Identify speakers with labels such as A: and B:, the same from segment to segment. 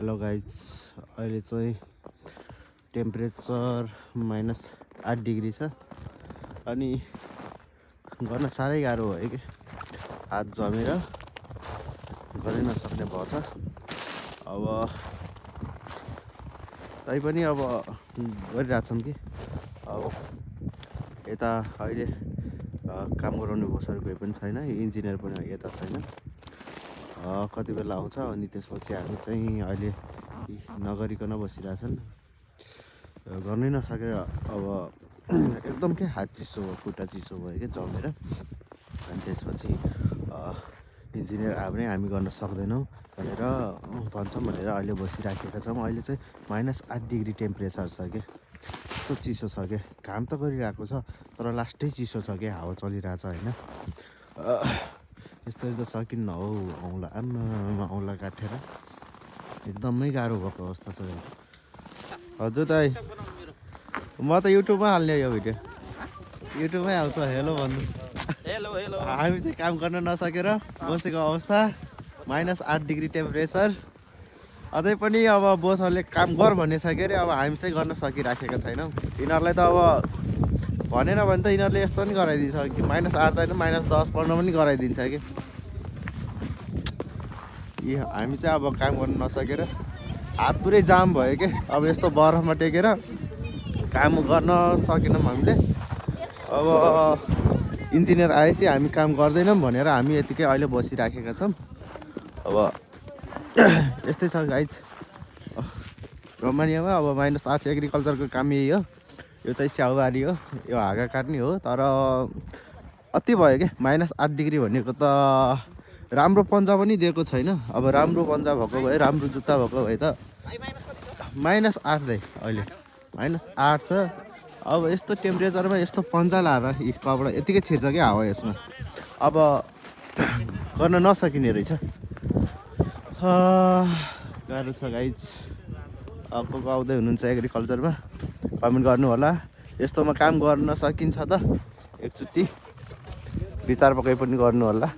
A: Hello guys, अहिले चाहिँ temperature -8 degree छ अनि गर्न साह्रै गाह्रो भयो कि हात जमेर गर्नै नसक्ने भयो छ। अब तैपनि अब गरिरहेछौँ कि अब यता अहिले काम गराउने बसहरू कोही पनि छैन, इन्जिनियर पनि यता छैन। कति बेला आउँछ अनि त्यसपछि हामी चाहिँ अहिले नगरिकन बसिरहेछन्, गर्नै नसकेर अब एकदम के हात चिसो भयो, खुट्टा चिसो भयो कि जमेर। अनि त्यसपछि इन्जिनियर आयो भने हामी गर्न सक्दैनौँ भनेर भन्छौँ भनेर अहिले बसिराखेका छौँ। अहिले चाहिँ -8 डिग्री टेम्परेचर छ कि, यस्तो चिसो छ कि, काम त गरिरहेको छ तर लास्टै चिसो छ कि, हावा चलिरहेछ होइन। यस्तरी त सकिन्न हौ, औँला काटेर एकदमै गाह्रो भएको अवस्था छ। हजुर दाइ, म त युट्युबमा हाल्ने यो भिडियो, युट्युबमै हाल्छ। हेलो भन्नु।
B: Hello hello.
A: हामी चाहिँ काम गर्न नसकेर बसेको अवस्था, -8 डिग्री टेम्परेचर। अझै पनि अब बोसहरूले काम गर भन्ने छ कि अरे, अब हामी चाहिँ गर्न सकिराखेका छैनौँ। यिनीहरूलाई त अब भनेर भने त यिनीहरूले यस्तो पनि गराइदिन्छ कि -8 होइन -10 15 पनि गराइदिन्छ कि। हामी चाहिँ अब काम गर्न नसकेर हात पुरै जाम भयो कि, अब यस्तो बरफमा टेकेर काम गर्न सकेनौँ हामीले। अब इन्जिनियर आएपछि हामी काम गर्दैनौँ भनेर हामी यतिकै अहिले बसिराखेका छौँ। अब यस्तै छ गाइज रोमानियामा। अब -8 एग्रिकल्चरको काम यही हो। यो चाहिँ स्याउबारी हो, यो हाँगा काट्ने हो। तर अति भयो कि -8 डिग्री भनेको त राम्रो पन्जा पनि दिएको छैन। अब राम्रो पन्जा भएको भए, राम्रो जुत्ता भएको भए त -8 दाइ, अहिले -8 छ। अब यस्तो टेम्परेचरमा यस्तो पन्जा लाएर यी कपडा यतिकै छिर्छ क्या हावा यसमा, अब गर्न नसकिने रहेछ। गाह्रो छ गाइज। अब को आउँदै हुनुहुन्छ एग्रिकल्चरमा कमेन्ट गर्नु होला। यस्तोमा काम गर्न सकिन्छ त एकचोटि विचार पक्कै पनि गर्नु होला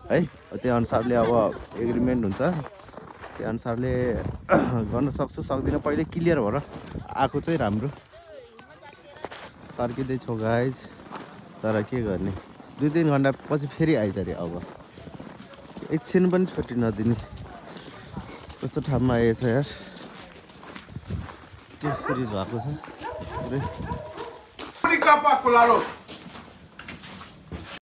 A: है। त्यो अनुसारले अब एग्रिमेन्ट हुन्छ, त्यो अनुसारले गर्न सक्छु सक्दिनँ पहिले क्लियर भएर आएको चाहिँ राम्रो। तर्किँदैछौँ गाइज, तर के गर्ने, 2-3 घन्टा पछि फेरि आइज अरे। अब एकछिन पनि छुट्टी नदिने कस्तो ठाउँमा आएछ यार। त्यो फ्रिज भएको छ पुरै।